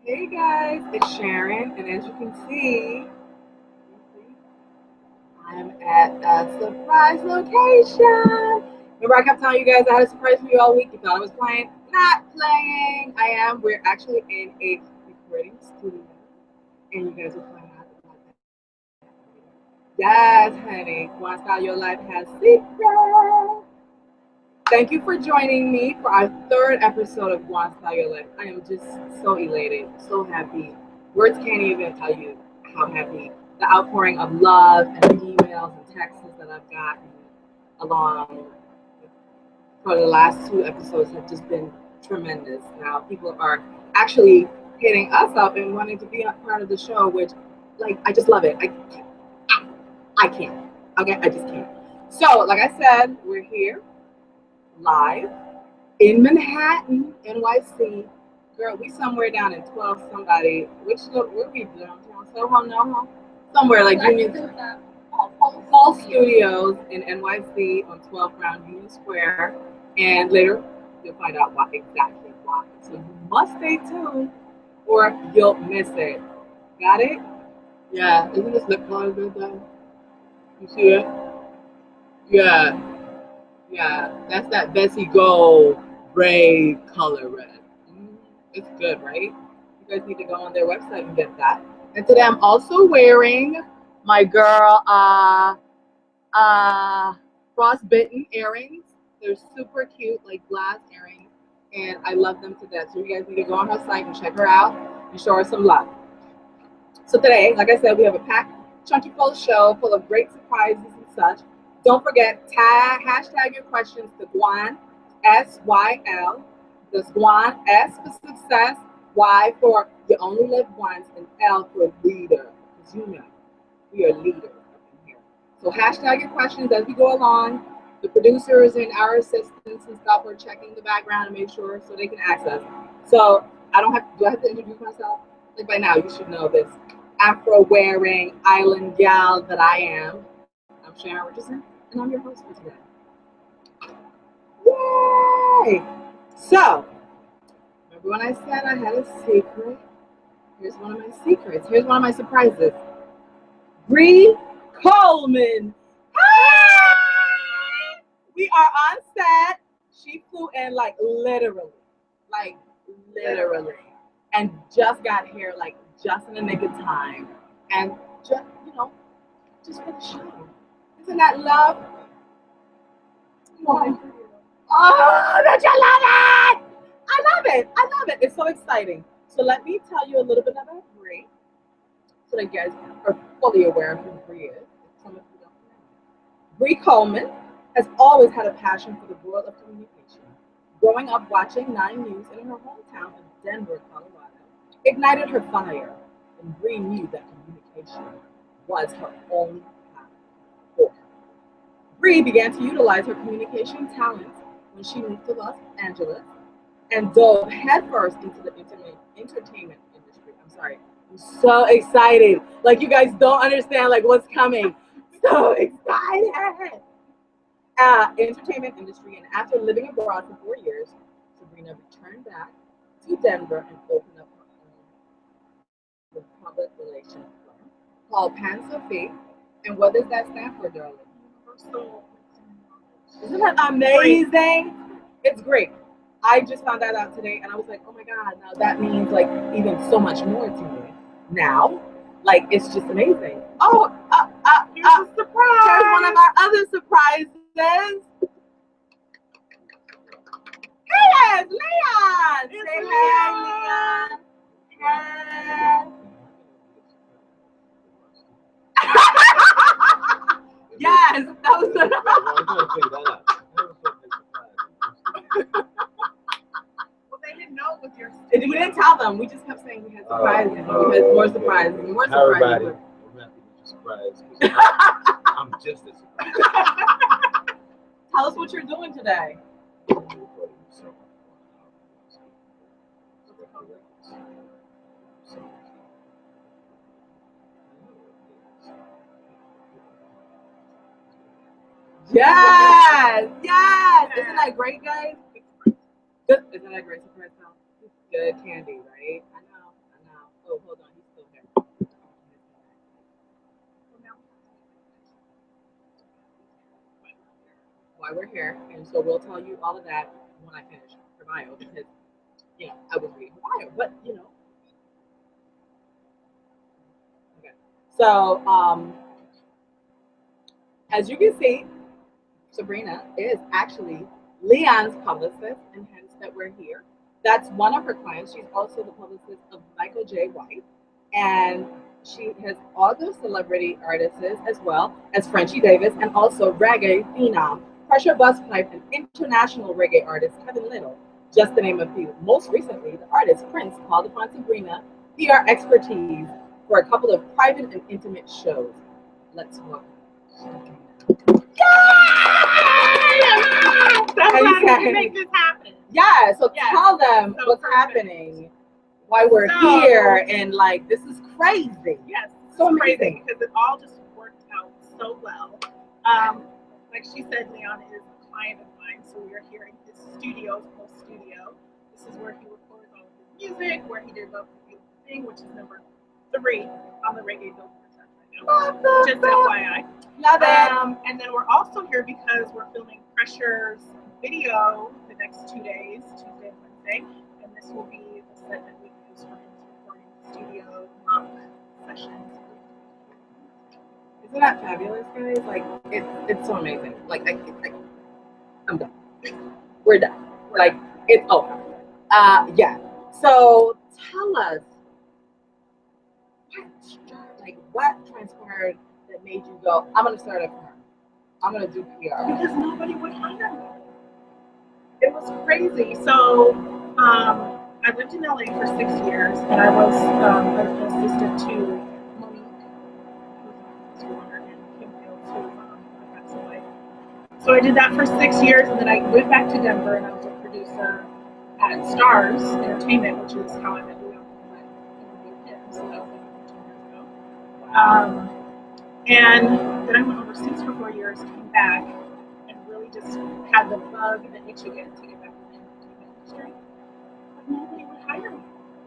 Hey guys, it's Sharon, and as you can see, I'm at a surprise location. Remember, I kept telling you guys I had a surprise for you all week. You thought I was playing? Not playing. I am. We're actually in a recording studio, and you guys will find out about that. Yes, honey. One Style Your Life has secrets. Thank you for joining me for our third episode of One Style Your Life. I am just so elated, so happy. Words can't even tell you how happy. The outpouring of love and emails and texts that I've gotten along for the last two episodes have just been tremendous. Now people are actually hitting us up and wanting to be a part of the show, which, like, I just love it. I can't. Okay, I just can't. So, like I said, we're here live in Manhattan, NYC. Girl, we somewhere down in 12 somebody. Where we downtown? Soho, no, somewhere like Union Hall Studios in NYC on 12 Crown Union Square. And later you'll find out why exactly why. So you must stay tuned or you'll miss it. Got it? Yeah. Isn't this lip color good though? You see it? Yeah. Yeah. That's that Bessie Gold Bri Cole red. It's good, right? You guys need to go on their website and get that. And today I'm also wearing my girl frostbitten earrings. They're super cute, like glass earrings, and I love them to death. So you guys need to go on her site and check her out and show her some love. So today, like I said, we have a packed, chunky full show full of great surprises and such. Don't forget, hashtag your questions to Guan, SYL. That's Guan, S for success, Y for you only live once, and L for leader. Because you know, we are leaders up in here. So hashtag your questions as we go along. The producers and our assistants and stuff are checking the background and make sure so they can access. So do I have to introduce myself? Like by now, you should know this Afro-wearing island gal that I am. I'm Charon Richardson, and I'm your host for today. Yay! So, remember when I said I had a secret? Here's one of my secrets. Here's one of my surprises. Bri Coleman. Hi! We are on set. She flew in like literally, and just got here like just in the nick of time, and just just for the show. Isn't that love? Oh, don't you love it? I love it. I love it. It's so exciting. So let me tell you a little bit about Bri, so that you guys are fully aware of who Bri is. Some of you don't know. Bri Coleman has always had a passion for the world of communication. Growing up watching 9 News in her hometown of Denver, Colorado, ignited her fire, and Bri knew that communication was her only path forward. Bri began to utilize her communication talents when she moved to Los Angeles and dove headfirst into the entertainment industry. I'm sorry, I'm so excited. Like you guys don't understand like what's coming. So excited. Entertainment industry, and after living abroad for 4 years, Sabrina returned back to Denver and opened up her own public relations firm called Pan Sophie. And what does that stand for, darling? Isn't that amazing? It's great. I just found that out today, and I was like, oh my god! Now that means like even so much more to me. Now, like it's just amazing. Oh, here's a surprise. Here's one of our other surprises. Yes, Leon. Say hi, Leon. Yes. Yes, that was well, they didn't know it was your. We didn't tell them. We just kept saying we had surprises. We had more surprises and more surprises. Everybody, I'm happy to surprise. I'm just as surprised. Tell us what you're doing today. Yes, yes. Isn't that great, guys? Good. Isn't that great surprise? Good candy, right? I know. Oh, hold on, he's still here. Why we're here, and so we'll tell you all of that when I finish her bio, because I was reading her bio, but okay. So as you can see, Sabrina is actually Leon's publicist, and hence that we're here. That's one of her clients. She's also the publicist of Michael J. White, and she has other celebrity artists as well as Frenchie Davis, and also reggae phenom, Pressure Buspipe, and international reggae artist Kevin Little, just to name a few. Most recently, the artist Prince called upon Sabrina PR expertise for a couple of private and intimate shows. Let's look. So make this happen. Yeah, so tell them what's happening, why we're here, and like this is crazy. Yes, so amazing because it all just worked out so well. Like she said, Leon is a client of mine, so we are here in his studio, post studio. This is where he records all of his music, where he did Love the Beautiful Thing, which is number 3 on the Reggae Billboard chart right now. Just FYI. Love it. And then we're also here because we're filming Pressure's video the next 2 days, Tuesday and Wednesday, and this will be the set that we use for his recording studio sessions. Isn't that fabulous, guys? Like it's so amazing. Like I'm done. We're done. Like it's over. Yeah. So tell us what transpired that made you go, I'm gonna start a firm. I'm gonna do PR. Because nobody would hire me. It was crazy. So I lived in LA for 6 years, and I was an assistant to Monique, who's my runner, and Kim Fields, who passed away. So I did that for 6 years, and then I went back to Denver, and I was a producer at Stars Entertainment, which is how I met Leon. I interviewed him, so that was like 2 years ago. And then I went overseas for 4 years, came back, and really just had the bug and the itch again to get back in the entertainment industry. But nobody would hire me.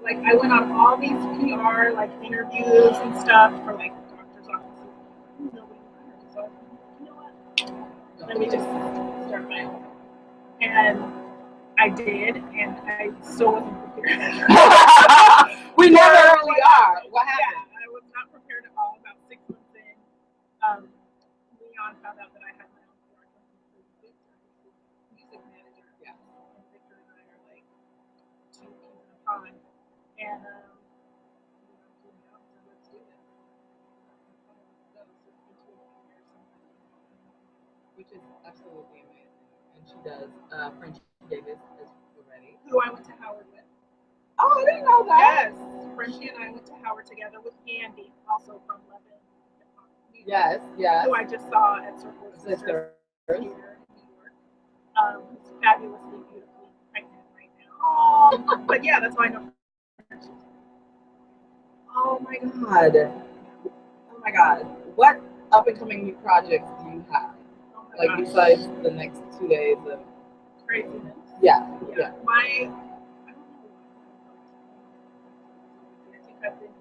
Like I went on all these PR interviews and stuff for doctors' offices. Nobody would hire me. So I was like, you know what? Let me just start my own. And I did, and I still wasn't prepared. We never really are. What happened? Yeah, I was not prepared at all. About 6 months in, Leon found out that I had my own PR company through Victor, who's the music manager. Yeah. And Victor and I are like 2 peas in a pod. And so let's do this. Which is absolutely amazing. And she does Frenchie Davis as already. Who I went to Howard with. Oh, I didn't know that. Yes. Frenchie and I went to Howard together with Andy, also from Levin. Yes, yes. Who I just saw at Circle Sisters Theater in New York. Who's fabulously, beautifully pregnant right now. But yeah, that's why I know. Oh my god. Oh my god. What up and coming new projects do you have? Besides the next 2 days of craziness. Yeah. I think I've been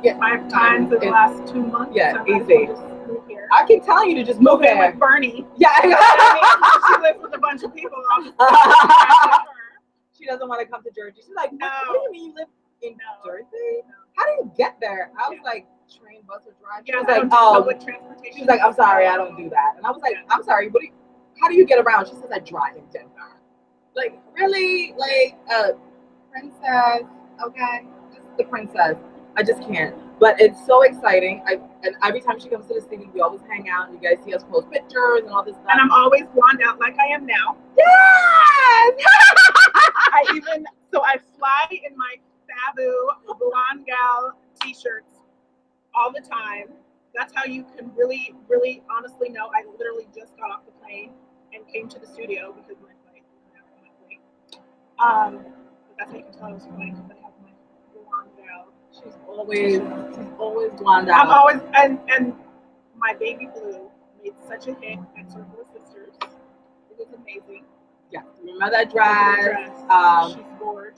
here 5 times in the last 2 months. Yeah, so easy. Just move here. I keep telling you to just move in with Bernie. Yeah. She lives with a bunch of people. She doesn't want to come to Jersey. She's like, no. What do you mean you live in Jersey? No. How do you get there? I was like, train, bus, or drive. She was like, public transportation. She was like, I'm sorry, I don't do that. And I was like, I'm sorry, how do you get around? She says, I drive in Denver. Like, really? Like, princess, okay? Just the princess. I just can't. But it's so exciting. And every time she comes to the city, we always hang out, and you guys see us post pictures and all this stuff. And I'm always blonde out like I am now. Yes! I fly in my Faboo blonde gal t-shirts all the time. That's how you can really, really honestly know. I literally just got off the plane and came to the studio because my flight was an hour and a half late. But that's how you can tell I was flying, because I have my blonde gal. She's always blonde out. I'm always and my baby blue made such a hit at Circle Sisters. It was amazing. Yeah, remember that dress? She's gorgeous.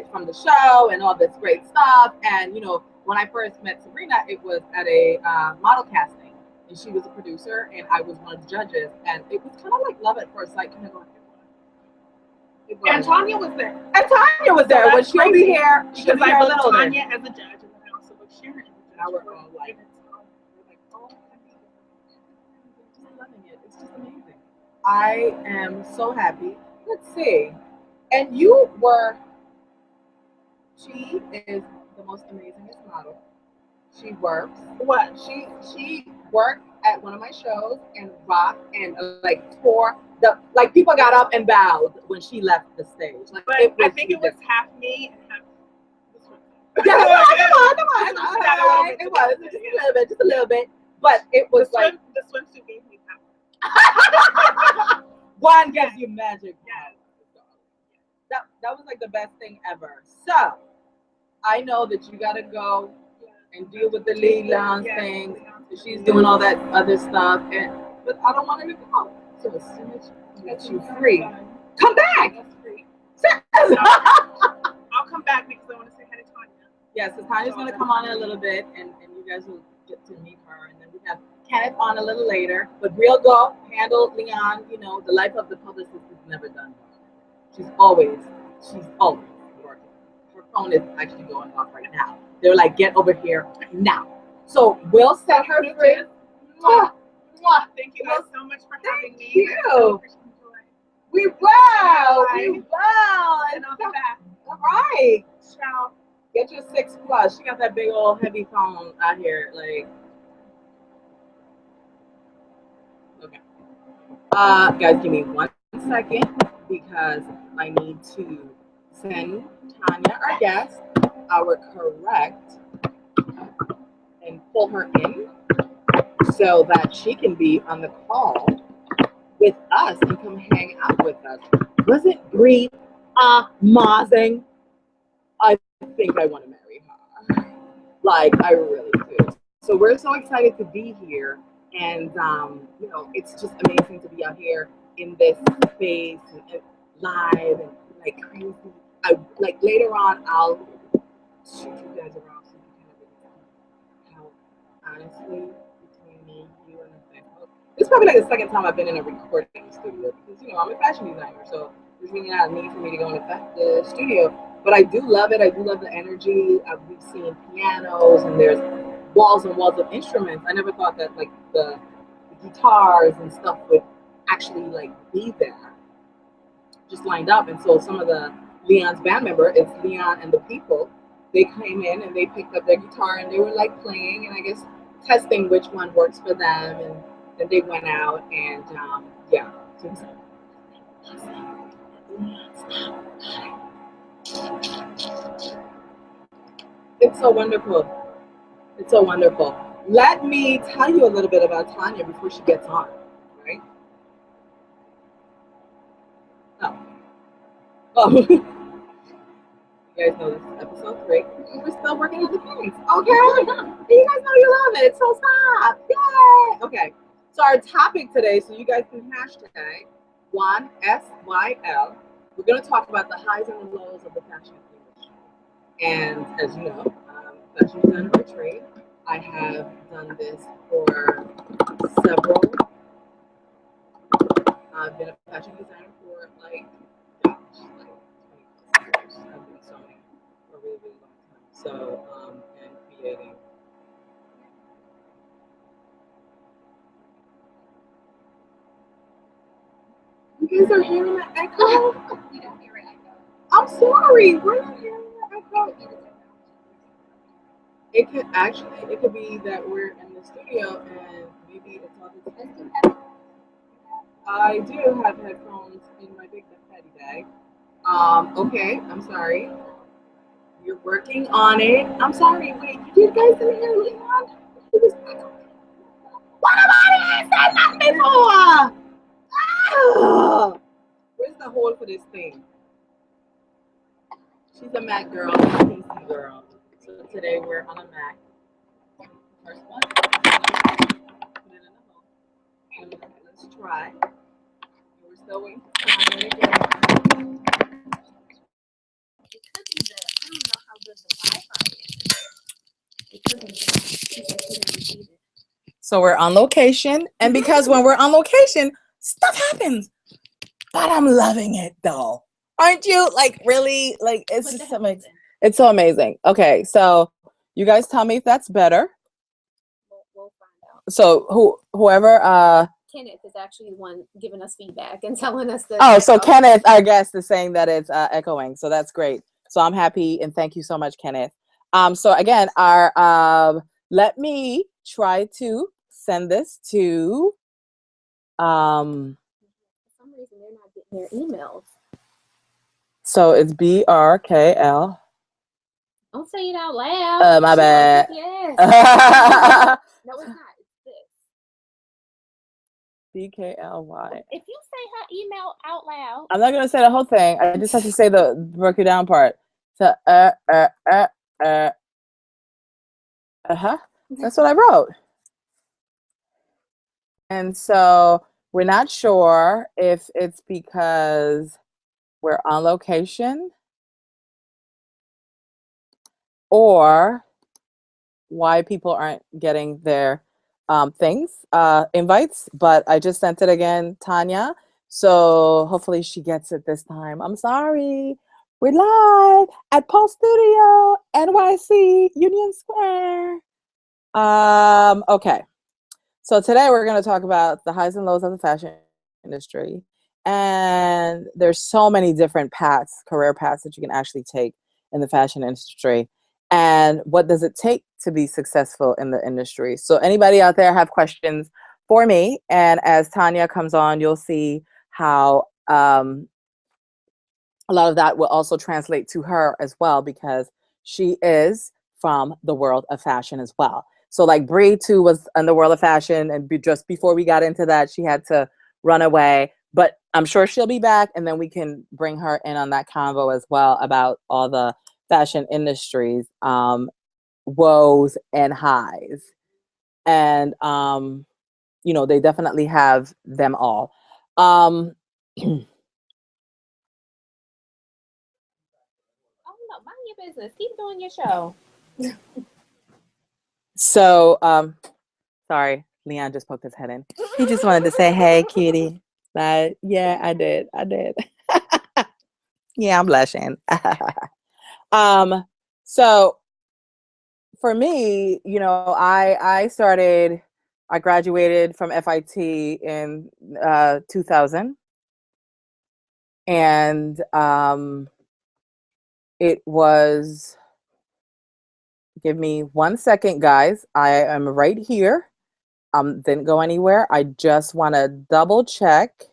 from the show and all this great stuff. And you know, when I first met Sabrina, it was at a model casting, and she was a producer, and I was one of the judges, and it was kind of like love at first sight, kind of going. And Tanya was there. And Tanya was there. When she'll be here, she'll be here a little Tanya as a judge, and then I also with Sharon as a judge. Now we're all like, oh, just loving it. It's just amazing. I am so happy. Let's see. And you were. She is the most amazingest model. She works. What? She worked at one of my shows and rocked and like tore the like people got up and bowed when she left the stage. Like, but I think it was half me and half this one. Yeah, come on. It was just a little bit. But it was the like the swimsuit gave me power. One gives you magic. Yes. That was like the best thing ever. So I know that you gotta go and deal with the Leland things. She's doing all that other stuff, but I don't want her to go. So as soon as she gets you free, come back. I'll come back because I want to say hi to Tanya. Yes, so Tanya's gonna come on in a little bit, and you guys will get to meet her, and then we have Kenneth on a little later. But we'll go handle Leon. You know, the life of the publicist is never done. She's always working. Her phone is actually going off right now. They're like, get over here now. So we'll set her free. Mwah, mwah. Thank you guys so much for having me. Thank you. We will. And I'll be back. All right. Ciao. Get your 6+. She got that big old heavy phone out here. Like, okay. Guys, give me 1 second because I need to send Tanya, our guest, our correct, and pull her in so that she can be on the call with us and come hang out with us. Wasn't Bri amazing? I think I want to marry her. Like, I really do. So we're so excited to be here, and you know, it's just amazing to be out here in this space and live and like crazy. I like later on I'll shoot you guys around so you can kind of how honestly between me, you, and the Facebook. This is probably like the second time I've been in a recording studio because you know I'm a fashion designer, so there's really not a need for me to go in the studio. But I do love it. I do love the energy. We've seen pianos and there's walls and walls of instruments. I never thought that like the guitars and stuff would actually like be there, just lined up. And so some of the Leon's band member, it's Leon and the people. They came in and they picked up their guitar and they were like playing and I guess testing which one works for them. And then they went out and yeah. So it's so wonderful. It's so wonderful. Let me tell you a little bit about Tanya before she gets on, right? Oh. You guys know this is episode 3. We're still working on the things, okay? You guys know you love it, so stop. Yay! Okay, so our topic today, so you guys can hashtag #OneSYL. We're going to talk about the highs and the lows of the fashion industry. And as you know, fashion designer by trade. I have done this for several. I've been a fashion designer for like 20 years. I've been sewing for a really, really long time. So, and creating. You guys are hearing that echo? We don't hear an echo. I'm sorry, we're not hearing that echo. It could be that we're in the studio and maybe it's all the I do have headphones in my big fatty bag. Okay, I'm sorry. You're working on it. I'm sorry. Wait, you guys didn't hear Leon? What about it? Said nothing before. Where's the hole for this thing? She's a Mac girl, I'm a PC girl. So today we're on a Mac. First one. Put it in the hole. And let's try. We're still waiting for So we're on location, and because when we're on location, stuff happens. But I'm loving it though. Aren't you? Like really? Like it's just something. It's so amazing. Okay, so you guys tell me if that's better. We'll find out. So whoever Kenneth is actually the one giving us feedback and telling us that. Oh, so Kenneth, I guess, is saying that it's echoing. So that's great. So I'm happy and thank you so much, Kenneth. So again, our let me try to send this to For some reason they're not getting their emails. so it's BRKL. Don't say it out loud. My bad. Yes. No, it's not. It's this. BKLY. If you say her email out loud, I'm not gonna say the whole thing. I just have to say the broke it down part. So uh-huh. That's what I wrote. And so we're not sure if it's because we're on location or why people aren't getting their invites, but I just sent it again, Tanya. So hopefully she gets it this time. I'm sorry. We're live at Pulse Studio, NYC, Union Square. Okay. So today we're going to talk about the highs and lows of the fashion industry. And there's so many different paths, career paths that you can actually take in the fashion industry. And what does it take to be successful in the industry? So anybody out there have questions for me? And as Tanya comes on, you'll see how a lot of that will also translate to her as well, because she is from the world of fashion as well. So like Bri too was in the world of fashion, and just before we got into that, she had to run away. But I'm sure she'll be back, and then we can bring her in on that convo as well about all the fashion industries, woes and highs. And you know, they definitely have them all. oh no, mind your business. Keep doing your show. So sorry, Leon just poked his head in. He just wanted to say, hey, cutie. But yeah, I did. Yeah, I'm blushing. So for me, you know, I graduated from FIT in 2000. And it was, give me 1 second, guys. I am right here. Didn't go anywhere. I just want to double check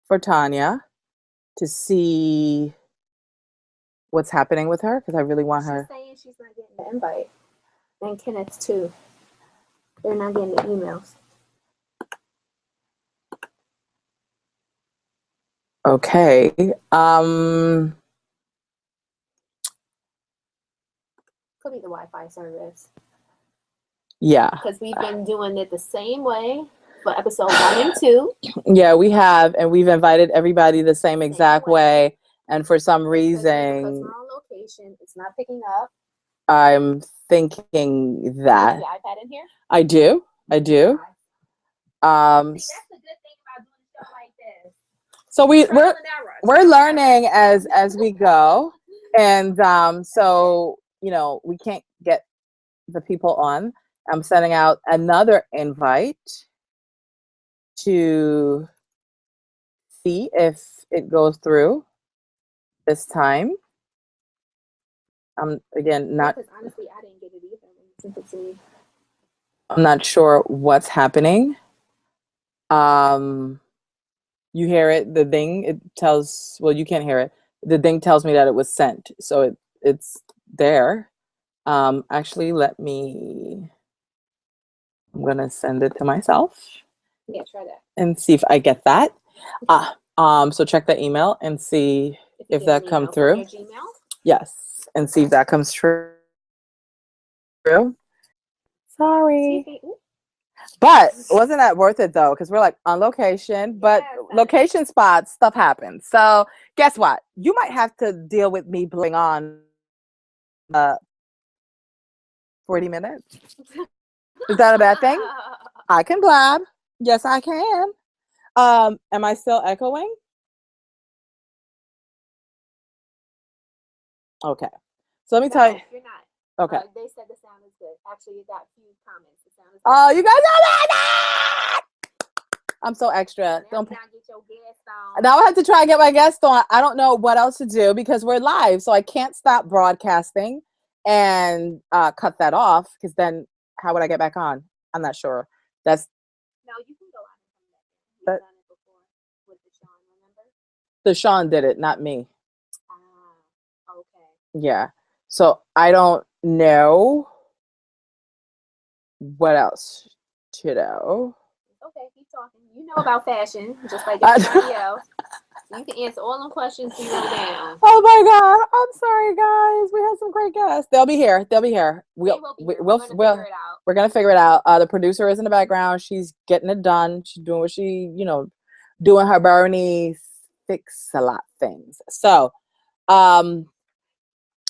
for Tanya to see what's happening with her, because I really want her. She's saying she's not getting the invite. And Kenneth too. They're not getting the emails. Okay. Could be the Wi-Fi service. Yeah. Because we've been doing it the same way for episode 1 and 2. Yeah, we have, and we've invited everybody the same exact way. And for some reason, because we're on location, it's not picking up. I'm thinking that. Do you have the iPad in here? I do. See, that's the good thing about doing a show like this. So we're learning as we go, and so you know, we can't get the people on. I'm sending out another invite to see if it goes through this time. Again, not. Because honestly, I didn't get it either when you sent it to me. I'm not sure what's happening. You hear it, the ding, it tells, well, you can't hear it. The ding tells me that it was sent. So it's there. Actually, I'm gonna send it to myself. Yeah, try that. And see if I get that. So check the email and see if that comes through. Your Gmail? Yes, and see if that comes true. Sorry. But wasn't that worth it though? Because we're like on location, but location spots, stuff happens. So guess what? You might have to deal with me blowing on 40 minutes. Is that a bad thing? I can blab. Yes, I can. Am I still echoing? Okay. So let me tell you. You're not. Okay. They said the sound is good. Actually, you got a few comments. The sound is good. Oh, you guys are that! I'm so extra. Now Don't. you gotta get your guest on. Now I have to try and get my guest on. I don't know what else to do because we're live, so I can't stop broadcasting and cut that off because then how would I get back on? I'm not sure. That's No, you can go on from that. You've that. done it before with the Sean, remember? The Sean did it, not me. Ah, okay. Yeah. So I don't know what else to know. Okay, keep talking. You know about fashion, just like everybody else. So you can answer all them questions you wrote down. Oh my God! I'm sorry, guys. We had some great guests. They'll be here. They'll be here. We're gonna figure it out. We're gonna figure it out. The producer is in the background. She's getting it done. She's doing what she, doing her Bernie fix a lot things. So, a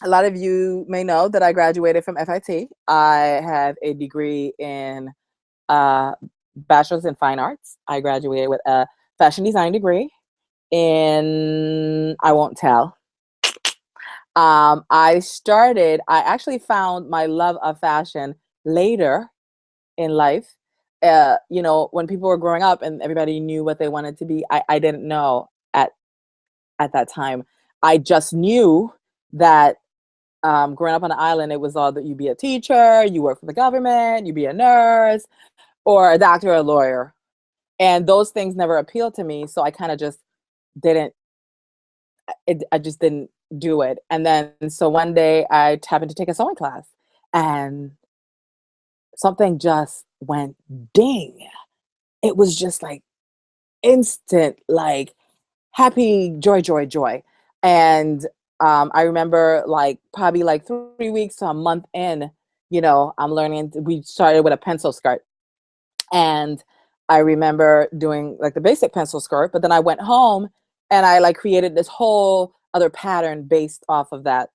lot of you may know that I graduated from FIT. I have a degree in bachelor's in fine arts. I graduated with a fashion design degree in, I won't tell. I actually found my love of fashion later in life. When people were growing up and everybody knew what they wanted to be, I didn't know at that time. I just knew that growing up on an island, it was all that you be a teacher, you work for the government, you be a nurse, or a doctor or a lawyer. And those things never appealed to me. So I kind of just didn't, I just didn't do it. And then, so one day I happened to take a sewing class and something just went ding. It was just like instant, like happy joy, joy, joy. And I remember like probably like 3 weeks to a month in, I'm learning. We started with a pencil skirt. And I remember doing like the basic pencil skirt, but then I went home and I like created this whole other pattern based off of that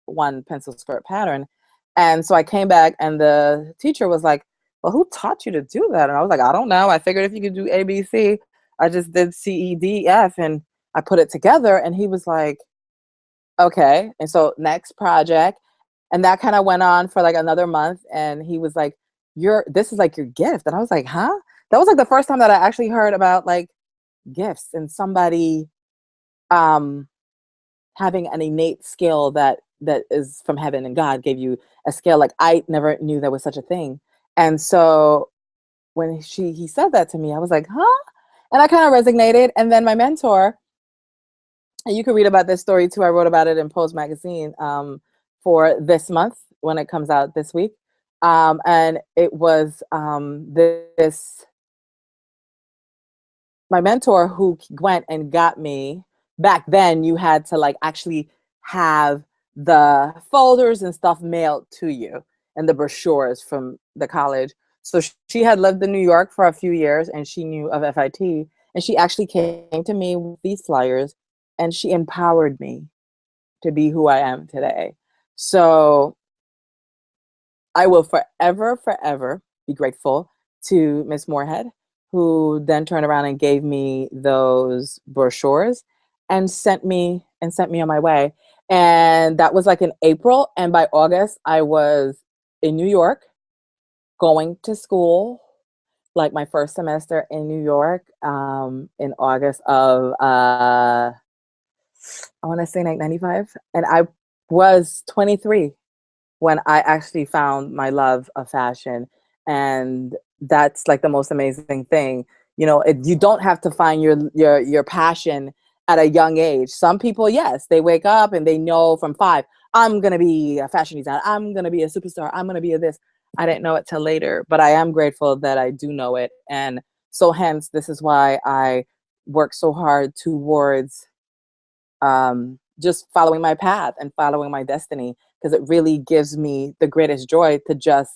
one pencil skirt pattern. And so I came back and the teacher was like, well, who taught you to do that? And I was like, I don't know. I figured if you could do ABC, I just did CEDF and I put it together. And he was like, okay. And so next project. And that kind of went on for like another month. And he was like, this is like your gift. And I was like, huh? That was like the first time that I actually heard about like gifts and somebody having an innate skill that is from heaven and God gave you a skill. Like I never knew there was such a thing. And so when he said that to me, I was like, huh? And I kind of resonated. And then my mentor, and you can read about this story too. I wrote about it in Pose magazine for this month when it comes out this week. And it was this my mentor who went and got me. Back then you had to like actually have the folders and stuff mailed to you and the brochures from the college. So she had lived in New York for a few years and she knew of FIT, and she actually came to me with these flyers and she empowered me to be who I am today. So I will forever, forever be grateful to Miss Moorhead, who then turned around and gave me those brochures and sent me on my way. And that was like in April. And by August, I was in New York going to school, like my first semester in New York in August of, I want to say like 95. And I was 23 when I actually found my love of fashion. And that's like the most amazing thing. You don't have to find your passion at a young age. Some people, yes, they wake up and they know from 5, I'm going to be a fashion designer. I'm going to be a superstar. I'm going to be a this. I didn't know it till later, but I am grateful that I do know it. And so hence, this is why I work so hard towards just following my path and following my destiny, because it really gives me the greatest joy to just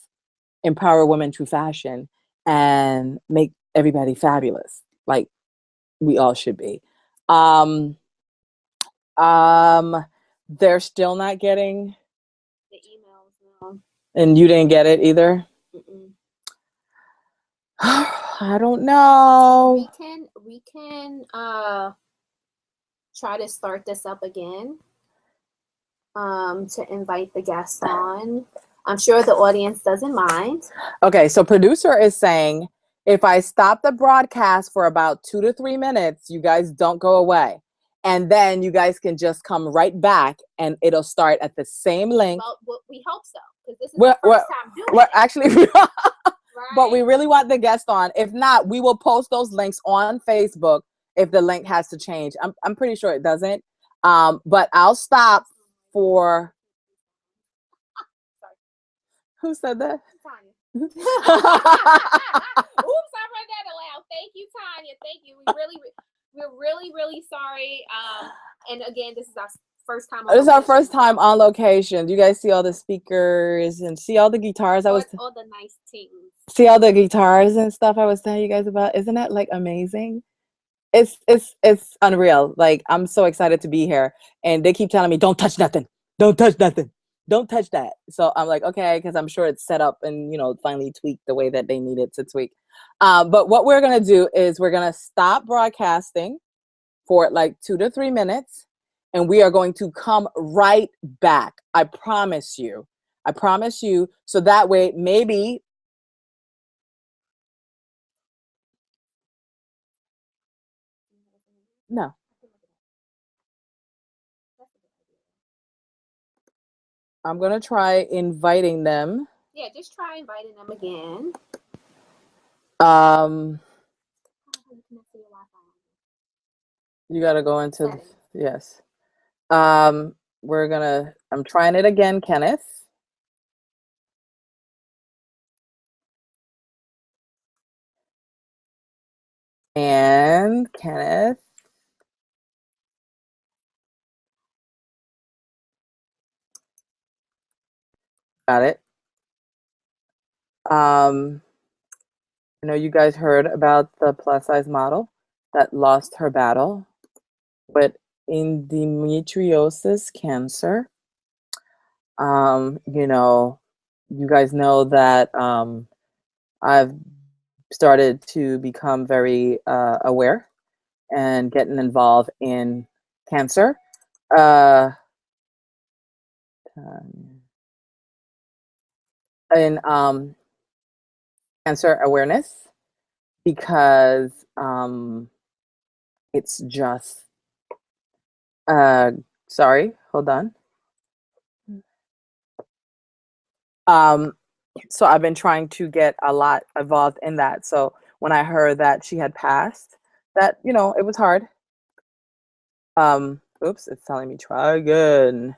empower women through fashion and make everybody fabulous, like we all should be. They're still not getting the emails. No. And you didn't get it either. Mm-mm. I don't know. We can try to start this up again. To invite the guests on. I'm sure the audience doesn't mind. Okay, so producer is saying if I stop the broadcast for about 2 to 3 minutes, you guys don't go away. And then you guys can just come right back and it'll start at the same link. Well, we hope so, because this is the first time doing it. Actually, right? But we really want the guest on. If not, we will post those links on Facebook if the link has to change. I'm pretty sure it doesn't. But I'll stop for... Who said that? Tanya. Oops, I read that aloud. Thank you, Tanya. Thank you. We're really sorry. And again, this is our first time. This is our first time on location. You guys see all the speakers and see all the guitars. All the nice things. See all the guitars and stuff I was telling you guys about. Isn't that like amazing? It's unreal. Like, I'm so excited to be here, and they keep telling me, "Don't touch nothing. Don't touch nothing. Don't touch that." So I'm like, okay, because I'm sure it's set up and finally tweaked the way that they need it to tweak. But what we're gonna do is we're gonna stop broadcasting for like 2 to 3 minutes, and we are going to come right back. I promise you. I promise you. So that way, maybe. No. I'm going to try inviting them. Yeah, just try inviting them again. You got to go into... Yes. I'm trying it again, Kenneth. And Kenneth. Got it. I know you guys heard about the plus size model that lost her battle with endometriosis cancer. You guys know that I've started to become very aware and getting involved in cancer. In cancer awareness, because it's just sorry, hold on. So I've been trying to get a lot involved in that. So when I heard that she had passed, that it was hard. Oops, it's telling me try again.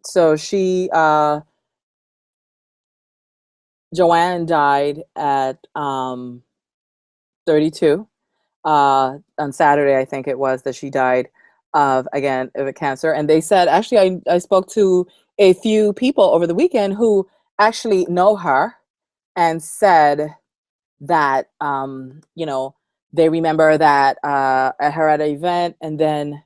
So she Joanne died at 32. On Saturday, I think it was, that she died of a cancer. And they said, actually, I spoke to a few people over the weekend who actually know her and said that, they remember that at her at an event, and then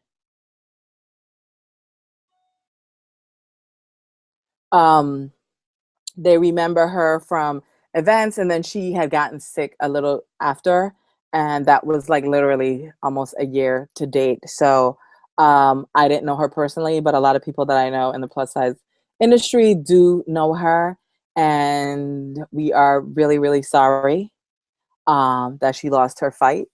they remember her from events, and then she had gotten sick a little after, and that was like literally almost a year to date. So I didn't know her personally, but a lot of people that I know in the plus size industry do know her, and we are really, really sorry that she lost her fight.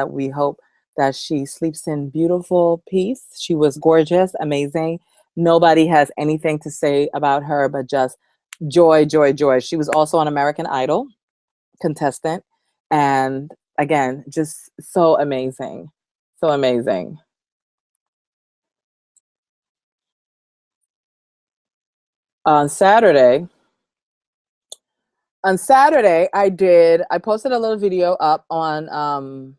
We hope that she sleeps in beautiful peace. She was gorgeous, amazing. Nobody has anything to say about her but just joy, joy, joy. She was also an American Idol contestant. And again, just so amazing. So amazing. On Saturday, I posted a little video up on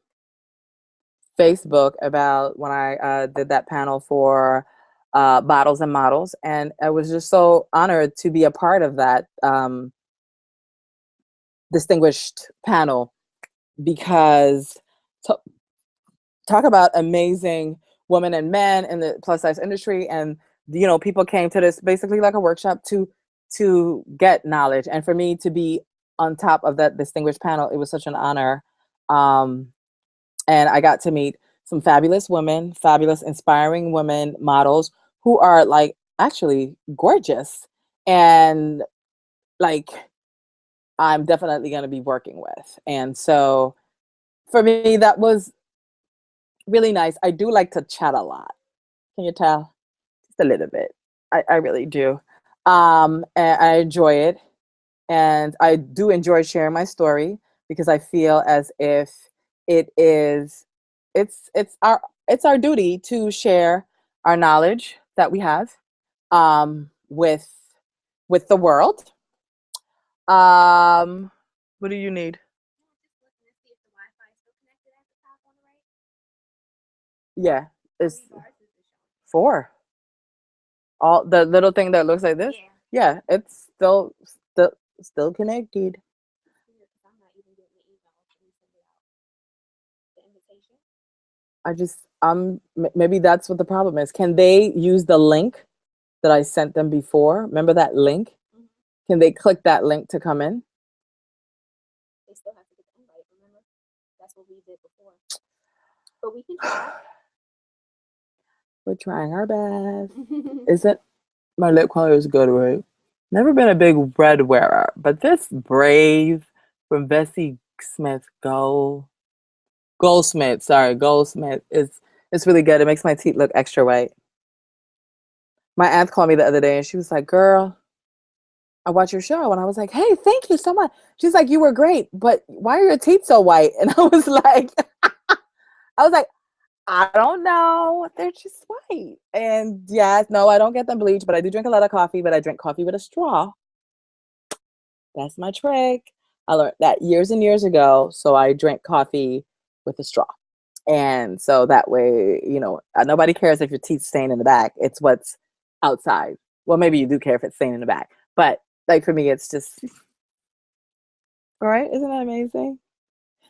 Facebook about when I did that panel for Bottles and Models. And I was just so honored to be a part of that distinguished panel, because talk about amazing women and men in the plus size industry. And, you know, people came to this basically like a workshop to get knowledge. And for me to be on top of that distinguished panel, it was such an honor. And I got to meet some fabulous women, fabulous, inspiring women models who are like actually gorgeous and like I'm definitely going to be working with. And so for me, that was really nice. I do like to chat a lot. Can you tell? Just a little bit. I really do. And I enjoy it. And I do enjoy sharing my story because I feel as if it is it's our duty to share our knowledge that we have with the world. What do you need? Yeah, it's 4. All the little thing that looks like this. Yeah, it's still connected. I just maybe that's what the problem is. Can they use the link that I sent them before? Remember that link? Can they click that link to come in? They still have to get the invite, remember? That's what we did before. But we can try. We're trying our best. Isn't my lip color is good, right? Never been a big red wearer, but this Brave from Bessie Smith Goldsmith is it's really good. It makes my teeth look extra white. My aunt called me the other day and she was like, "Girl, I watched your show," and I was like, "Hey, thank you so much." She's like, "You were great, but why are your teeth so white?" And I was like, I don't know. They're just white. And yes, no, I don't get them bleached, but I do drink a lot of coffee, but I drink coffee with a straw. That's my trick. I learned that years and years ago. So I drink coffee with a straw. And so that way, you know, nobody cares if your teeth stain in the back. It's what's outside. Well, maybe you do care if it's stained in the back. But like for me, it's just, all right. Isn't that amazing?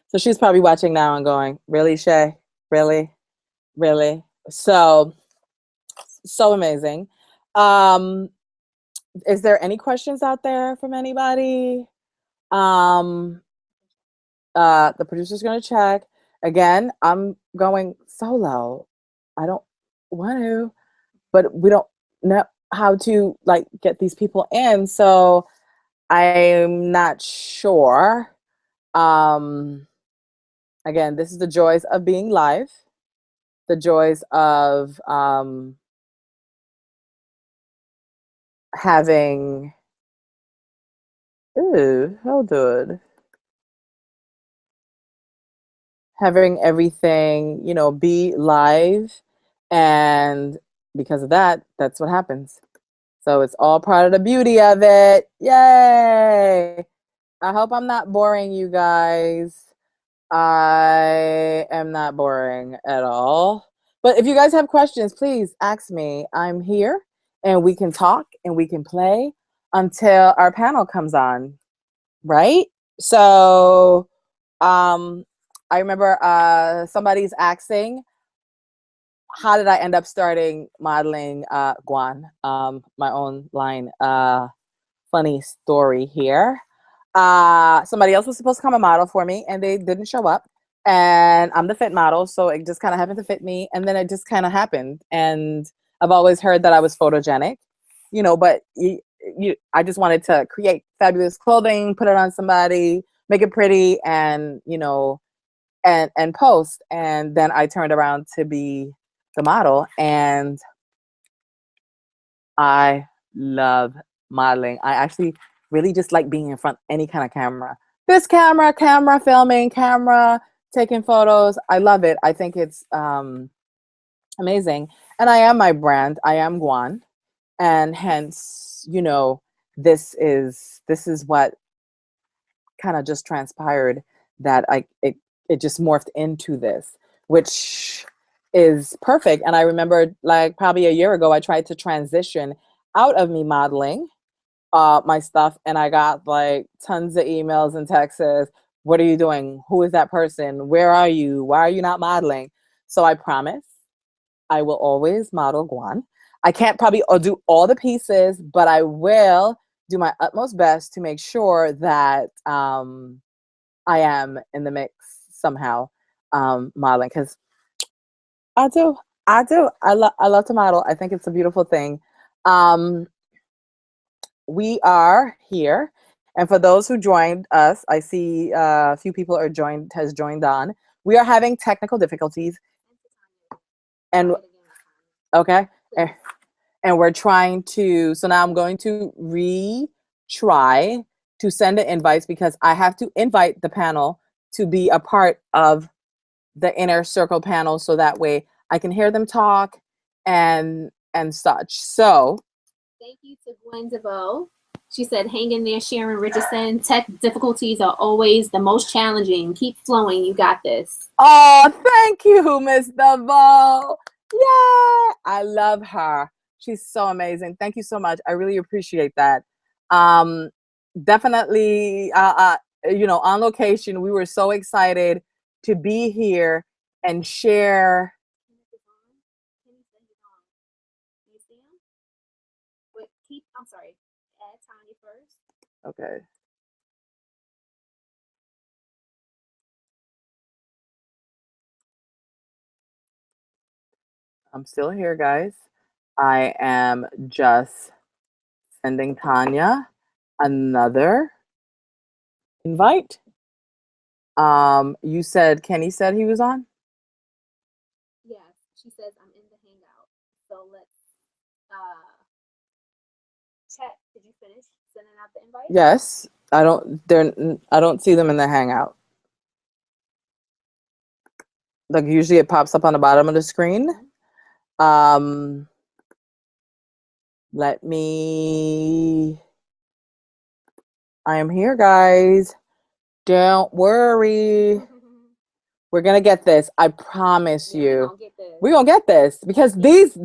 So she's probably watching now and going, "Really, Shay? Really? Really?" So amazing. Is there any questions out there from anybody? The producer's gonna check. Again, I'm going solo. I don't want to, but we don't know how to like get these people in, so I'm not sure. Again, this is the joys of being live, the joys of having hold on. Having everything, you know, be live, and because of that, that's what happens. So it's all part of the beauty of it. Yay! I hope I'm not boring you guys. I am not boring at all. But if you guys have questions, please ask me. I'm here and we can talk and we can play until our panel comes on, right? So I remember somebody's asking, how did I end up starting modeling Guan? My own line. Funny story here. Somebody else was supposed to come a model for me and they didn't show up. And I'm the fit model, so it just kind of happened to fit me. And then it just kind of happened. And I've always heard that I was photogenic, you know, but I just wanted to create fabulous clothing, put it on somebody, make it pretty, and, you know, and post. And then I turned around to be the model, and I love modeling. I actually really just like being in front of any kind of camera. This camera, filming, camera, taking photos. I love it. I think it's amazing. And I am my brand. I am Guan. And hence, you know, this is what kind of just transpired, that it just morphed into this, which is perfect. And I remember like probably a year ago, I tried to transition out of me modeling my stuff, and I got like tons of emails and texts. What are you doing? Who is that person? Where are you? Why are you not modeling? So I promise I will always model Guan. I can't probably do all the pieces, but I will do my utmost best to make sure that I am in the mix somehow, modeling, because I do. I love to model. I think it's a beautiful thing. We are here, and for those who joined us, I see a few people has joined on. We are having technical difficulties, and okay, and we're trying to. So now I'm going to retry to send the invites because I have to invite the panel to be a part of the inner circle panel, so that way I can hear them talk and such. So thank you to Gwen DeVoe. She said, hang in there, Charon Richardson. Tech difficulties are always the most challenging. Keep flowing. You got this. oh, thank you, Miss DeVoe. Yeah, I love her. She's so amazing. Thank you so much. I really appreciate that. Definitely, on location, we were so excited to be here and share. I'm sorry. Add Tanya first. Okay. I'm still here, guys. I am just sending Tanya another invite. You said Kenny said he was on? Yes, she says I'm in the hangout. So let's check. Did you finish sending out the invite? Yes. I don't see them in the hangout. Like usually it pops up on the bottom of the screen. Let me I am here, guys. Don't worry. We're gonna get this. I promise you. We're gonna get this because these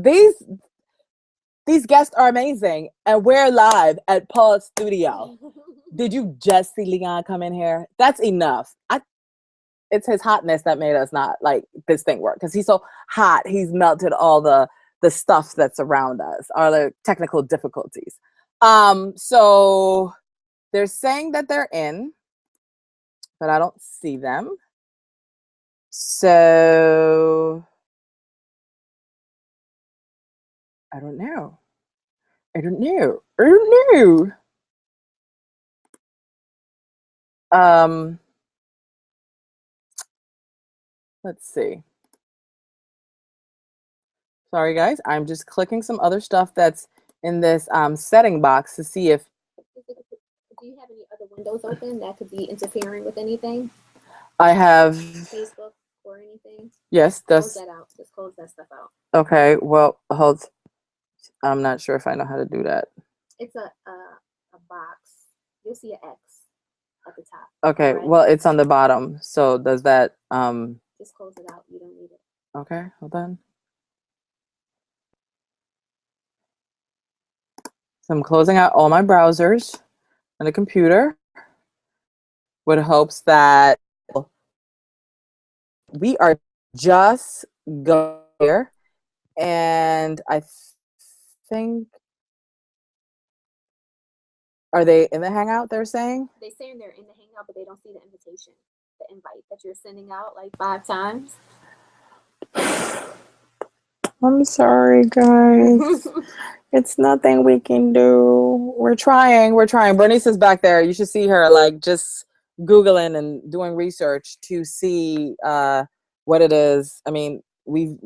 guests are amazing, and we're live at Paul's studio. Did you just see Leon come in here? That's enough. It's his hotness that made us not like this thing work, because he's so hot. He's melted all the stuff that's around us, all the technical difficulties. So they're saying that they're in, but I don't see them. So I don't know. Let's see. Sorry, guys. I'm just clicking some other stuff that's in this setting box to see if. Do you have any other windows open that could be interfering with anything? I have Facebook or anything? Yes, close that out. Just close that stuff out. Okay. Well, hold. I'm not sure if I know how to do that. It's a box. You'll see an X at the top. Okay. Right? Well, it's on the bottom. So does that Just close it out. You don't need it. Okay. Hold on. So I'm closing out all my browsers on the computer with hopes that we are just going here. And I think, are they in the Hangout, they're saying? They're saying they're in the Hangout, but they don't see the invitation, the invite that you're sending out like 5 times. I'm sorry, guys. It's nothing we can do. We're trying. Bernice is back there. You should see her like just Googling and doing research to see what it is. I mean, we've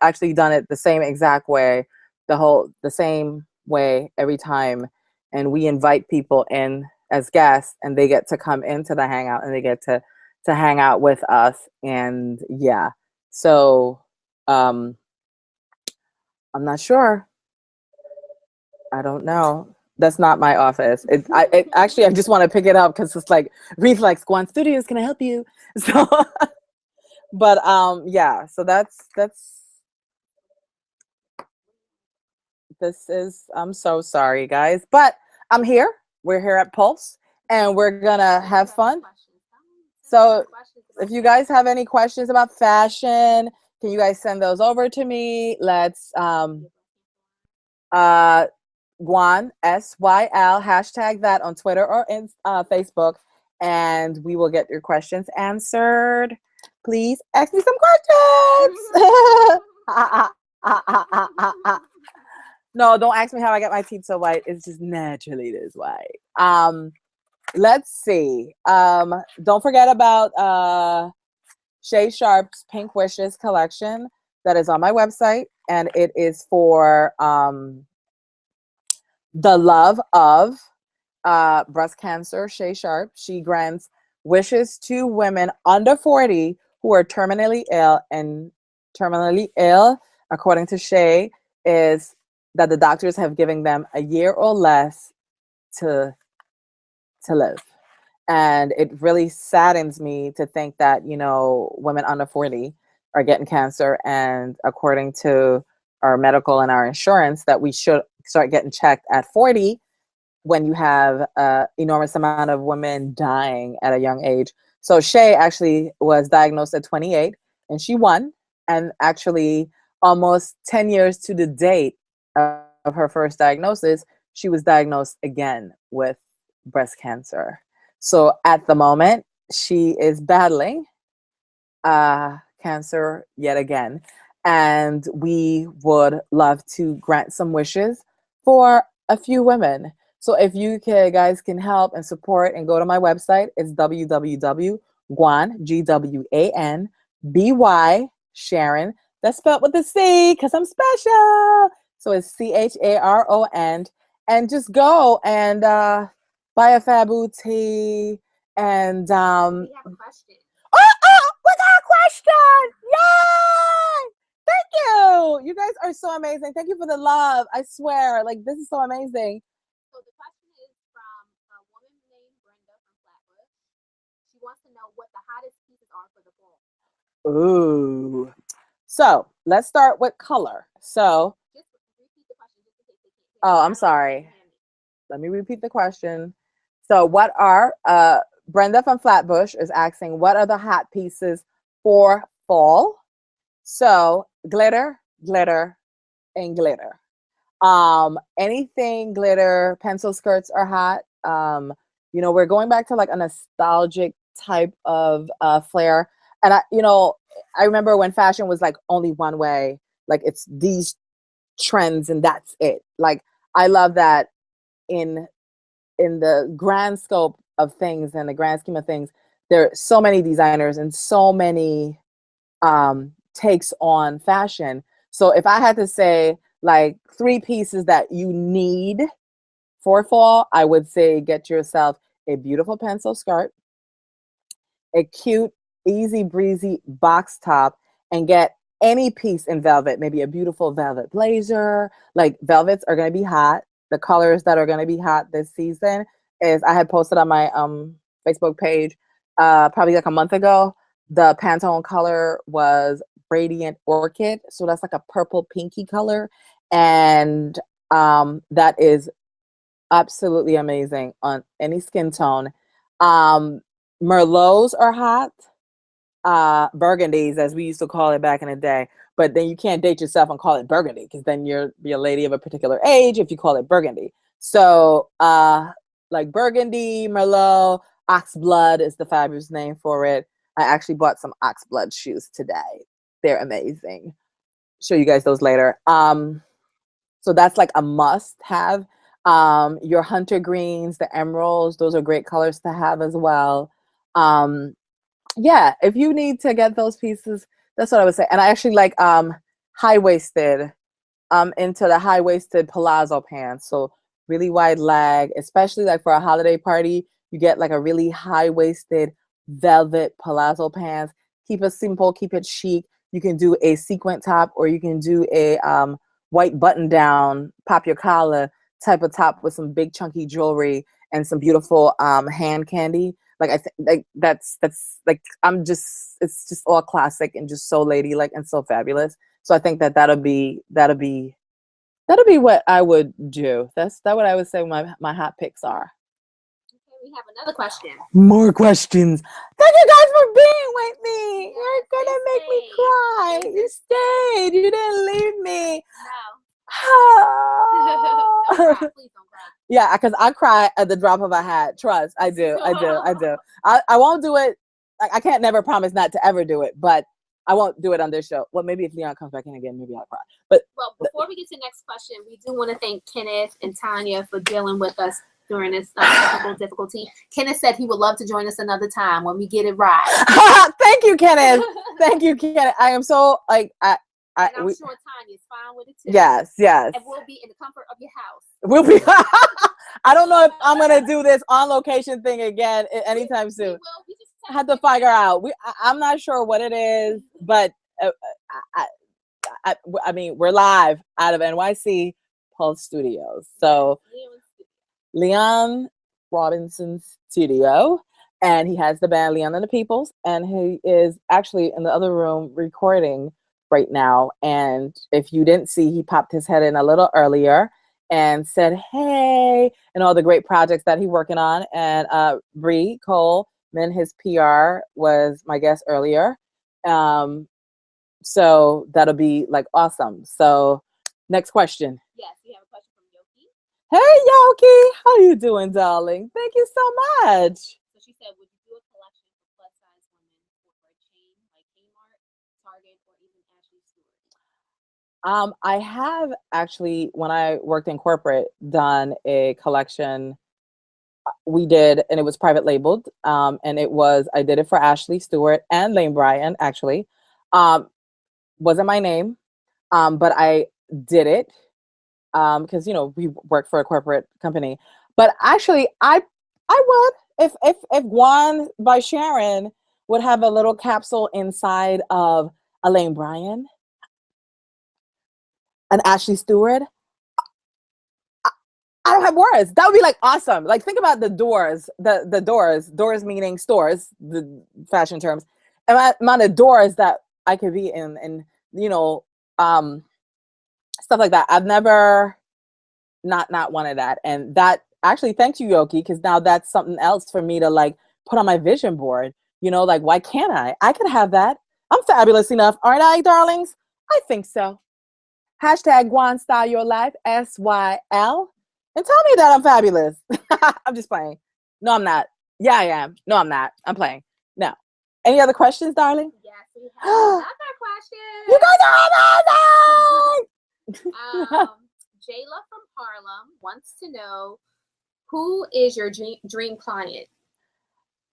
actually done it the same exact way, the same way every time. And we invite people in as guests, and they get to come into the Hangout, and they get to hang out with us. And yeah, so I'm not sure. I don't know. That's not my office. Actually, I just want to pick it up because it's like reflex. Guan Studios, can I help you? So, but yeah. So that's. This is. I'm so sorry, guys, but I'm here. We're here at Pulse, and we're gonna have fun. So, if you guys have any questions about fashion, Can you guys send those over to me? Let's Guan SYL hashtag that on Twitter or in Facebook, and we will get your questions answered. Please ask me some questions. No, don't ask me how I get my teeth so white. It's just naturally this white. Let's see. Don't forget about Shay Sharp's Pink Wishes collection that is on my website, and it is for the love of breast cancer. Shay Sharp, she grants wishes to women under 40 who are terminally ill, and terminally ill, according to Shay, is that the doctors have given them a year or less to live. And it really saddens me to think that, you know, women under 40 are getting cancer, and according to our medical and our insurance, that we should start getting checked at 40, when you have an enormous amount of women dying at a young age. So Shay actually was diagnosed at 28, and she won. And actually, almost 10 years to the date of her first diagnosis, she was diagnosed again with breast cancer. So at the moment, she is battling cancer yet again. And we would love to grant some wishes for a few women. So if you guys can help and support and go to my website, it's www.gwan, GWANBY, Sharon. That's spelled with a C because I'm special. So it's CHARON. And just go and buy a Faboo tea. And We have a question. we got a question. Yay! Thank you. You guys are so amazing. Thank you for the love. I swear, like, this is so amazing. So the question is from a woman named Brenda from Flatbush. She wants to know what the hottest pieces are for the fall. Ooh. So let's start with color. So, Just repeat the question just in case they can't hear. oh, I'm sorry. Let me repeat the question. So what are, Brenda from Flatbush is asking, what are the hot pieces for fall? So glitter, glitter, and glitter. Anything glitter, pencil skirts are hot. You know, we're going back to like a nostalgic type of flair. And I remember when fashion was like only one way, like it's these trends and that's it. Like, I love that in the grand scope of things and the grand scheme of things, there are so many designers and so many takes on fashion. So if I had to say like 3 pieces that you need for fall, I would say get yourself a beautiful pencil skirt, a cute, easy breezy box top, and get any piece in velvet, maybe a beautiful velvet blazer. Like, velvets are going to be hot. The colors that are going to be hot this season is, I had posted on my Facebook page probably like a month ago. The Pantone color was Radiant Orchid. So that's like a purple pinky color. And that is absolutely amazing on any skin tone. Merlots are hot. Burgundies, as we used to call it back in the day. But then you can't date yourself and call it burgundy, because then you're be a lady of a particular age if you call it burgundy. So like burgundy, Merlot, oxblood is the fabulous name for it. I actually bought some oxblood shoes today. They're amazing. Show you guys those later. So that's like a must have. Your hunter greens, the emeralds, those are great colors to have as well. Yeah, if you need to get those pieces, that's what I would say. And I actually like high-waisted, into the high-waisted palazzo pants. So really wide leg, especially like for a holiday party, you get like a really high-waisted velvet palazzo pants. Keep it simple, keep it chic. You can do a sequin top, or you can do a white button down, pop your collar type of top with some big chunky jewelry and some beautiful hand candy. Like, I think like that's like, it's just all classic and just so ladylike and so fabulous. So I think that that'll be what I would do. That's what I would say my hot picks are. Okay, we have another question. More questions. Thank you guys for being with me. Yes, You're gonna they make me stayed. cry. They You just stayed. stayed. You didn't leave me. No. Don't cry. Please don't cry. Yeah, because I cry at the drop of a hat. Trust, I do. I won't do it. I can't never promise not to ever do it, but I won't do it on this show. Well, maybe if Leon comes back in again, maybe I'll cry. But Well, before we get to the next question, we do want to thank Kenneth and Tanya for dealing with us during this technical difficulty. Kenneth said he would love to join us another time when we get it right. thank you, Kenneth. Thank you, Kenneth. I am so like and I'm sure Tanya's fine with it too. Yes. And we'll be in the comfort of your house. We'll be. I don't know if I'm gonna do this on location thing again anytime soon. We just I have to figure out. I'm not sure what it is, but I mean, we're live out of NYC Pulse Studios. So Leon Robinson's studio, and he has the band Leon and the Peoples, and he is actually in the other room recording right now. And if you didn't see, he popped his head in a little earlier and said, hey, and all the great projects that he's working on. And Bri Cole, his PR, was my guest earlier. So that'll be like awesome. So next question. Yes, we have a question from Yoki. Hey, Yoki, how you doing, darling? Thank you so much. So she said, would you do a collection for plus size women for a chain like Kmart, Target, or even Ashley Stewart? I have actually, when I worked in corporate, done a collection. We did, and it was private labeled. And I did it for Ashley Stewart and Lane Bryant, actually. Wasn't my name, but I did it because we work for a corporate company. But actually, I would if Guan by Sharon would have a little capsule inside of Elaine Bryan and Ashley Stewart. I don't have words. That would be like awesome. Like think about the doors, the doors meaning stores, the fashion terms, and amount of doors that I could be in, and stuff like that. I've never not wanted that, and that actually, thank you, Yoki, because now that's something else for me to like put on my vision board. Like why can't I? I could have that. I'm fabulous enough, aren't I, darlings? I think so. Hashtag Guan Style Your Life, SYL. And tell me that I'm fabulous. I'm just playing. No, I'm not. Yeah, I am. No, I'm not. I'm playing. No. Any other questions, darling? Yes, we have another question. You guys are amazing! Jayla from Harlem wants to know, who is your dream client?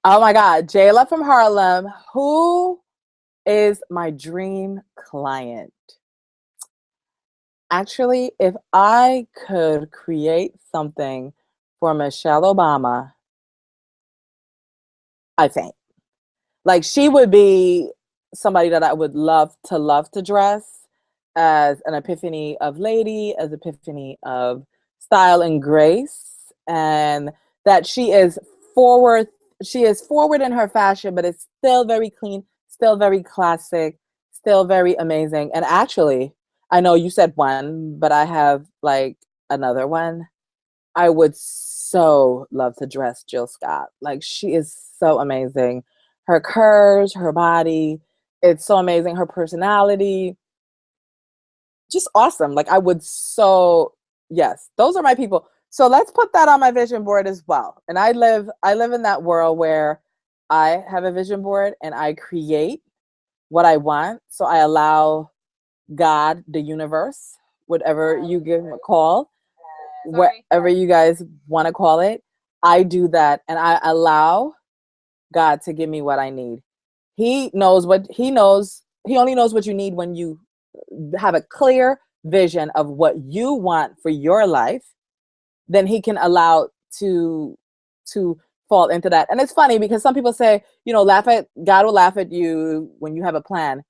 Oh my God. Jayla from Harlem. Who is my dream client? Actually, if I could create something for Michelle Obama, I think. Like she would be somebody that I would love to dress as an epiphany of lady, as epiphany of style and grace, and that she is forward in her fashion, but it's still very clean, still very classic, still very amazing. And actually, I know you said one, but I have like another one. I would so love to dress Jill Scott. Like she is so amazing. Her curves, her body, it's so amazing. Her personality, just awesome. Like yes, those are my people. So let's put that on my vision board as well. And I live in that world where I have a vision board and I create what I want. So I allow God, the universe, whatever you give a call, whatever you guys want to call it, I do that, and I allow God to give me what I need. He knows what he knows. He only knows what you need when you have a clear vision of what you want for your life. Then he can allow to fall into that. And it's funny because some people say, God will laugh at you when you have a plan.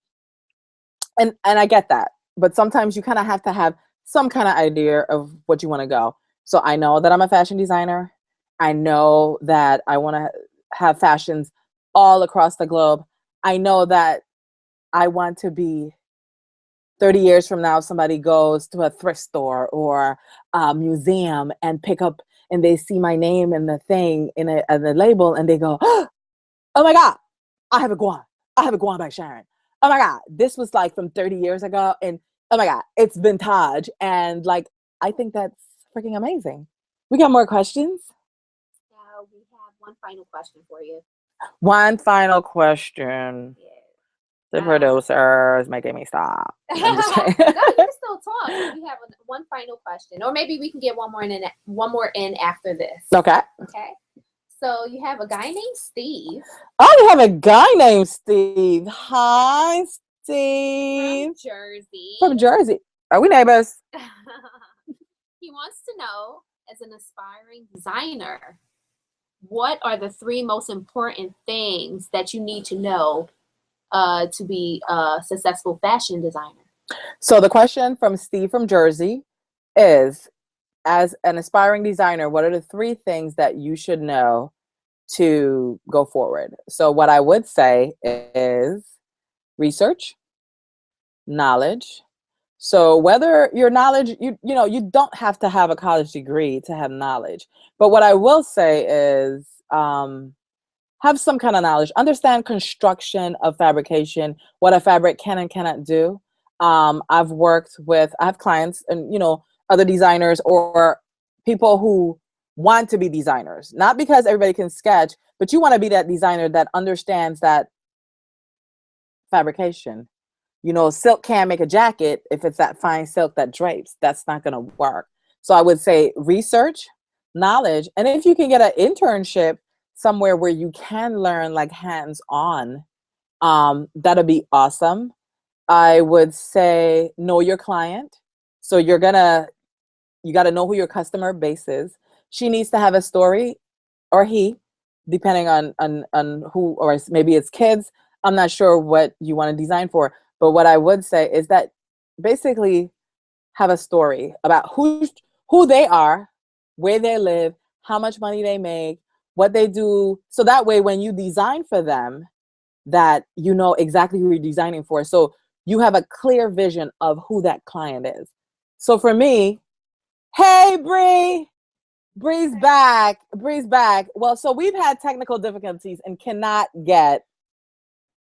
And I get that. But sometimes you kind of have to have some kind of idea of what you want to go. So I know that I'm a fashion designer. I know that I want to have fashions all across the globe. I know that I want to be 30 years from now, somebody goes to a thrift store or a museum and pick up and they see my name and the thing in the label, and they go, oh my God, I have a Guan. I have a Guan by Charon. Oh my God, this was like from 30 years ago, and oh my God, it's vintage. And like, I think that's freaking amazing. We got more questions? Now we have one final question for you. One final question. Yeah. The producer is making me stop. I'm just No, you kidding. can still talk. We have one final question, or maybe we can get one more in after this. Okay. Okay. So you have a guy named Steve. Oh, you have a guy named Steve. Hi, Steve. From Jersey. From Jersey. Are we neighbors? He wants to know, as an aspiring designer, what are the 3 most important things that you need to know to be a successful fashion designer? So the question from Steve from Jersey is, as an aspiring designer, what are the 3 things that you should know to go forward? So what I would say is research, knowledge. So whether your knowledge, you don't have to have a college degree to have knowledge. But what I will say is have some kind of knowledge. Understand construction of fabrication, what a fabric can and cannot do. I have clients and, other designers or people who want to be designers. Not because everybody can sketch, but you want to be that designer that understands that fabrication. Silk can't make a jacket if it's that fine silk that drapes. That's not going to work. So I would say research, knowledge, and if you can get an internship somewhere where you can learn like hands-on, that'll be awesome. I would say know your client. So you got to know who your customer base is. She needs to have a story, or he, depending on who, or maybe it's kids. I'm not sure what you want to design for. But what I would say is that basically have a story about who they are, where they live, how much money they make, what they do. So that way, when you design for them, that you know exactly who you're designing for. So you have a clear vision of who that client is. So for me, hey, Bri. Bri's back. Bri's back. Well, so we've had technical difficulties and cannot get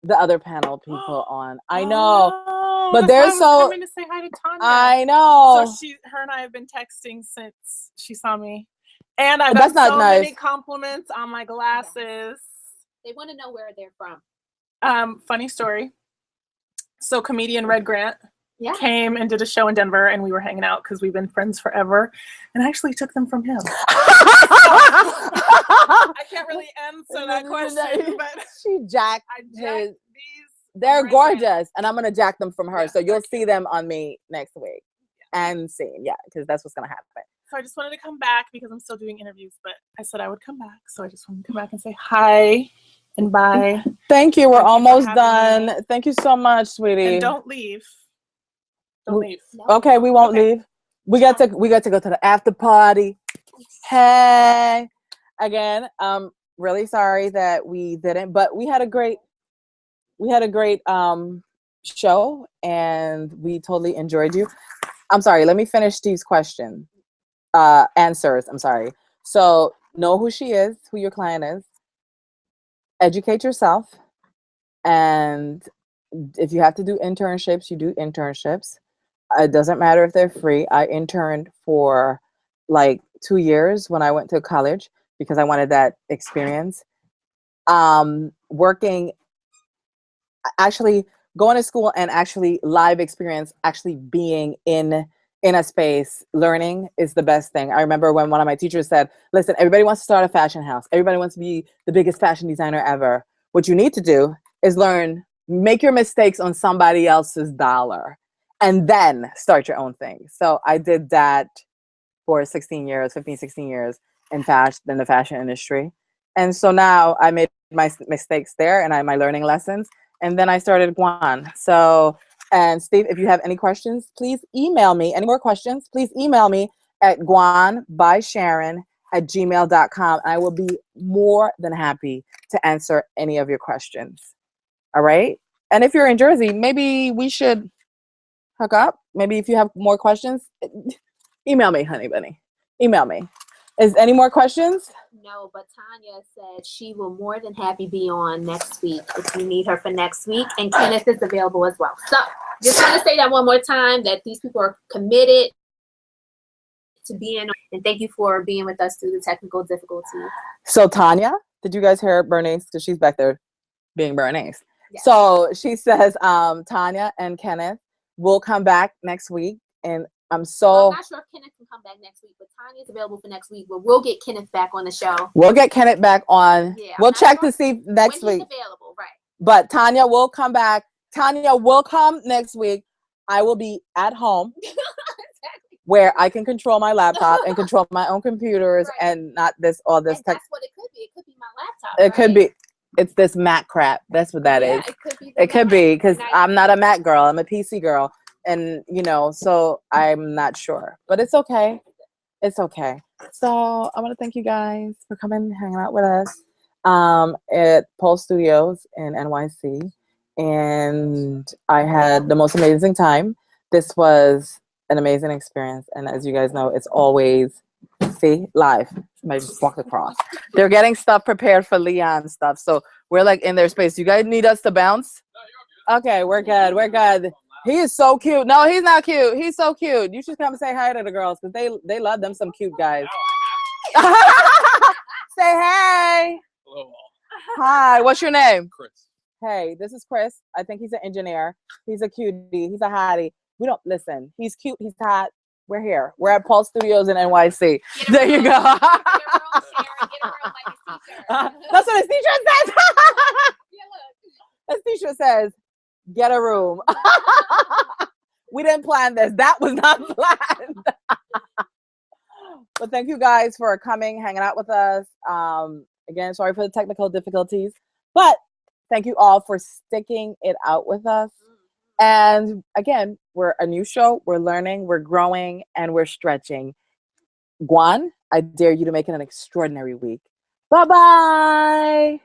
the other panel people on. I know, but they're so. Coming to say hi to Tanya. I know. So her and I have been texting since she saw me, and I got so many compliments on my glasses. They want to know where they're from. Funny story. So comedian Red Grant came and did a show in Denver, and we were hanging out because we've been friends forever. And I actually took them from him. I can't really answer that question, but she jacked his. They're gorgeous, and I'm gonna jack them from her. So you'll see them on me next week, and soon, because that's what's gonna happen. So I just wanted to come back because I'm still doing interviews, but I said I would come back, so I just wanted to come back and say hi and bye. Thank you. We're almost done. Me. Thank you so much, sweetie. And don't leave. Don't leave. Okay, we won't leave. We got to go to the after party. Hey, again, really sorry that we didn't, but we had a great show, and we totally enjoyed you. I'm sorry. Let me finish Steve's question. Answers. I'm sorry. So know who she is, who your client is. Educate yourself, and if you have to do internships, you do internships. It doesn't matter if they're free. I interned for like 2 years when I went to college because I wanted that experience. Actually going to school and actually live experience, actually being in a space, learning is the best thing. I remember when one of my teachers said, listen, everybody wants to start a fashion house. Everybody wants to be the biggest fashion designer ever. What you need to do is learn, make your mistakes on somebody else's dollar, and then start your own thing. So I did that for 15, 16 years in the fashion industry. And so now I made my mistakes there and my learning lessons. And then I started Guan. So, and Steve, if you have any questions, please email me. Any more questions, please email me at guanbysharon@gmail.com. I will be more than happy to answer any of your questions. All right. And if you're in Jersey, maybe we should hook up. Maybe if you have more questions, email me, honey bunny. Email me. Is any more questions? No, but Tanya said she will more than happy be on next week if you need her for next week. And Kenneth is available as well. So just want to say that one more time, that these people are committed to being on. And thank you for being with us through the technical difficulties. So Tanya, did you guys hear Bernice? Because she's back there being Bernice. Yes. So she says Tanya and Kenneth will come back next week. And I'm Well, I'm not sure if Kenneth can come back next week, but Tanya's available for next week. But we'll get Kenneth back on the show. We'll get Kenneth back on. Yeah, we'll check sure to see next when week. He's available, right? But Tanya will come back. Tanya will come next week. I will be at home Exactly. where I can control my laptop and control my own computers Right. and not all this And tech. that's what it could be. It could be my laptop. It right? could be. It's this Mac crap. That's what that Yeah, is. it could be. It could be because Nice. I'm not a Mac girl. I'm a PC girl. And, so I'm not sure. But it's okay. It's okay. So I want to thank you guys for coming and hanging out with us at Pulse Studios in NYC. And I had the most amazing time. This was an amazing experience. And as you guys know, it's always, see, live. Somebody just walked across. They're getting stuff prepared for Leon stuff. So we're like in their space. You guys need us to bounce? Okay, we're good. We're good. He is so cute. No, he's not cute. He's so cute. You should come and say hi to the girls because they love them some cute guys. Say hey. Hello. Hi. What's your name? Chris. Hey, this is Chris. I think he's an engineer. He's a cutie. He's a hottie. We don't listen. He's cute. He's hot. We're here. We're at Pulse Studios in NYC. There you go. Get a room, Sharon. Get a room like his t-shirt. That's what his t-shirt says. Yeah, look. His t-shirt says, "Get a room." We didn't plan this. That was not planned. But thank you guys for coming, hanging out with us. Again, sorry for the technical difficulties, but thank you all for sticking it out with us. And again, we're a new show. We're learning, we're growing, and we're stretching. Guan, I dare you to make it an extraordinary week. Bye-bye.